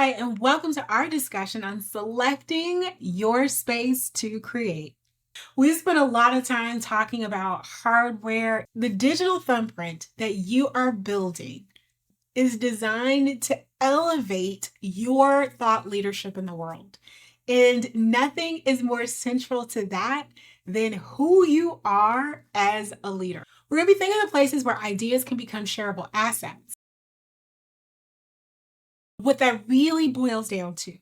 Hi, and welcome to our discussion on selecting your space to create. We spent a lot of time talking about hardware. The digital thumbprint that you are building is designed to elevate your thought leadership in the world. And nothing is more central to that than who you are as a leader. We're going to be thinking of places where ideas can become shareable assets. What that really boils down to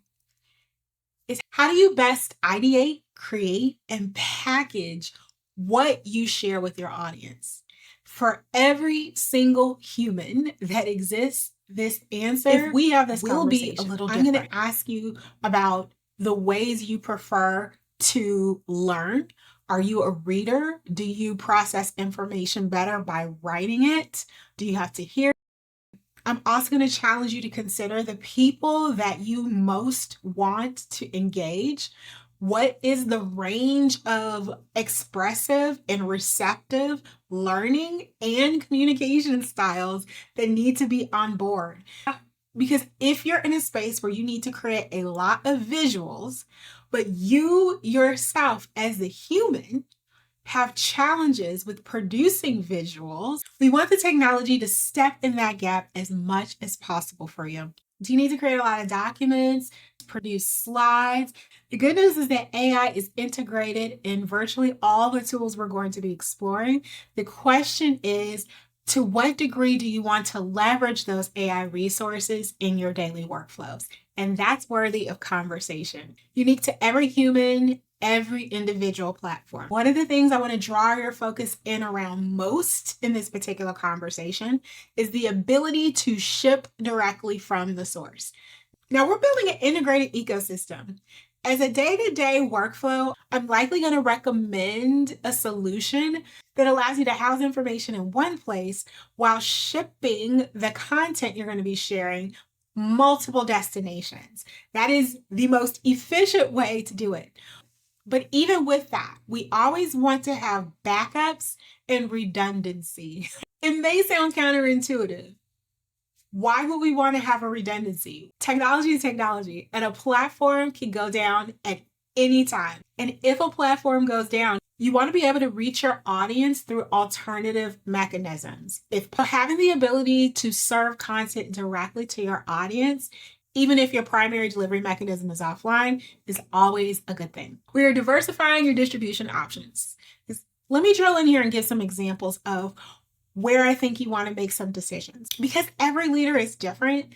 is how do you best ideate, create, and package what you share with your audience? For every single human that exists, this answer, if we have this will be a little different. I'm going to ask you about the ways you prefer to learn. Are you a reader? Do you process information better by writing it? Do you have to hear? I'm also going to challenge you to consider the people that you most want to engage. What is the range of expressive and receptive learning and communication styles that need to be on board? Because if you're in a space where you need to create a lot of visuals, but you yourself as the human have challenges with producing visuals, we want the technology to step in that gap as much as possible for you. Do you need to create a lot of documents, produce slides? The good news is that AI is integrated in virtually all the tools we're going to be exploring. The question is, to what degree do you want to leverage those AI resources in your daily workflows? And that's worthy of conversation. Unique to every human, every individual platform. One of the things I want to draw your focus in around most in this particular conversation is the ability to ship directly from the source. Now, we're building an integrated ecosystem. As a day-to-day workflow, I'm likely going to recommend a solution that allows you to house information in one place while shipping the content you're going to be sharing multiple destinations. That is the most efficient way to do it. But even with that, we always want to have backups and redundancy. It may sound counterintuitive. Why would we want to have a redundancy? Technology is technology, and a platform can go down at any time. And if a platform goes down, you want to be able to reach your audience through alternative mechanisms. If having the ability to serve content directly to your audience, even if your primary delivery mechanism is offline, is always a good thing. We are diversifying your distribution options. Let me drill in here and give some examples of where I think you want to make some decisions. Because every leader is different,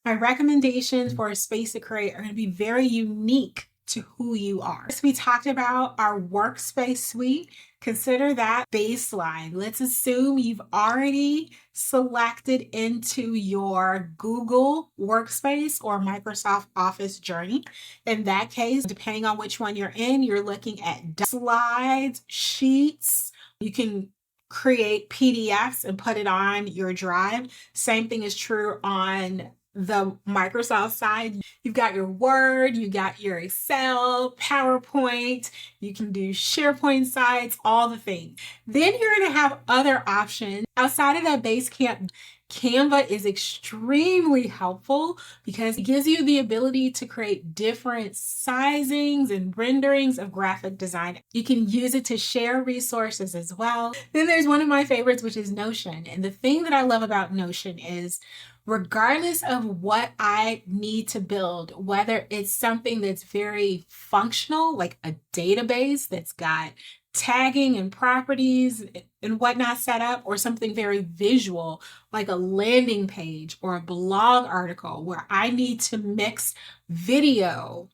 my recommendations for a space to create are going to be very unique to who you are. As we talked about our workspace suite, consider that baseline. Let's assume you've already selected into your Google workspace or Microsoft Office journey. In that case, depending on which one you're in, you're looking at slides, sheets. You can create PDFs and put it on your drive. Same thing is true on the Microsoft side. You've got your Word, you got your Excel, PowerPoint, you can do SharePoint sites, all the things. Then you're going to have other options outside of that Basecamp. Canva is extremely helpful because it gives you the ability to create different sizings and renderings of graphic design. You can use it to share resources as well. Then there's one of my favorites, which is Notion. And the thing that I love about Notion is regardless of what I need to build, whether it's something that's very functional, like a database that's got tagging and properties and whatnot set up, or something very visual, like a landing page or a blog article where I need to mix video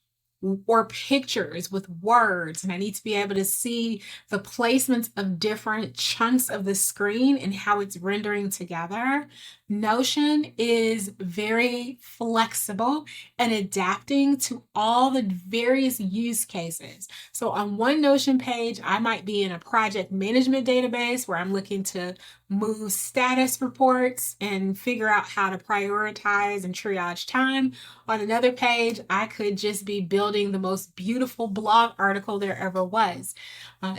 or pictures with words, and I need to be able to see the placements of different chunks of the screen and how it's rendering together. Notion is very flexible and adapting to all the various use cases. So on one Notion page, I might be in a project management database where I'm looking to move status reports and figure out how to prioritize and triage time. On another page, I could just be building the most beautiful blog article there ever was.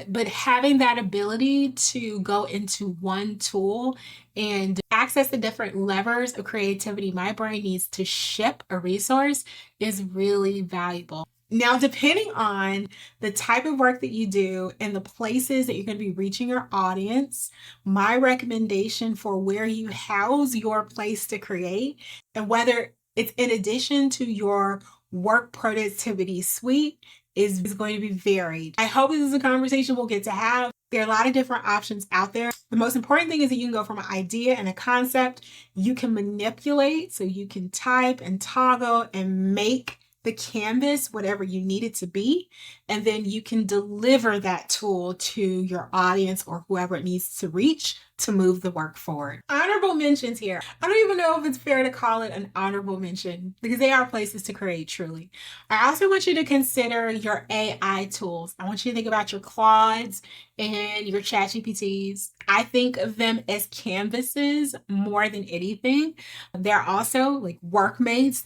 But having that ability to go into one tool and access the different levers of creativity my brain needs to ship a resource is really valuable. Now, depending on the type of work that you do and the places that you're going to be reaching your audience, my recommendation for where you house your place to create, and whether it's in addition to your work productivity suite, is going to be varied. I hope this is a conversation we'll get to have. There are a lot of different options out there. The most important thing is that you can go from an idea and a concept. You can manipulate, so you can type and toggle and make the canvas whatever you need it to be, and then you can deliver that tool to your audience or whoever it needs to reach to move the work forward. Honorable mentions here. I don't even know if it's fair to call it an honorable mention because they are places to create truly. I also want you to consider your AI tools. I want you to think about your Claudes and your ChatGPTs. I think of them as canvases more than anything. They're also like workmates.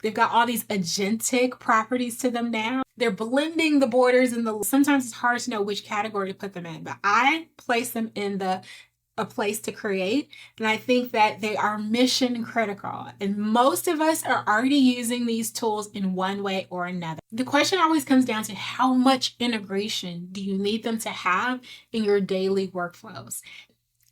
They've got all these agentic properties to them now. They're blending the borders and sometimes it's hard to know which category to put them in, but I place them in a place to create. And I think that they are mission critical. And most of us are already using these tools in one way or another. The question always comes down to how much integration do you need them to have in your daily workflows?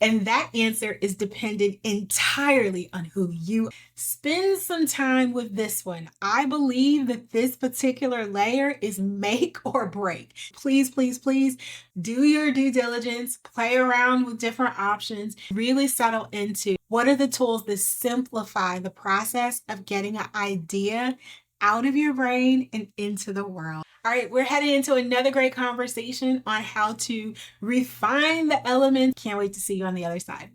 And that answer is dependent entirely on who you are. Spend some time with this one. I believe that this particular layer is make or break. Please, please, please do your due diligence, play around with different options, really settle into what are the tools that simplify the process of getting an idea out of your brain and into the world. All right, we're heading into another great conversation on how to refine the elements. Can't wait to see you on the other side.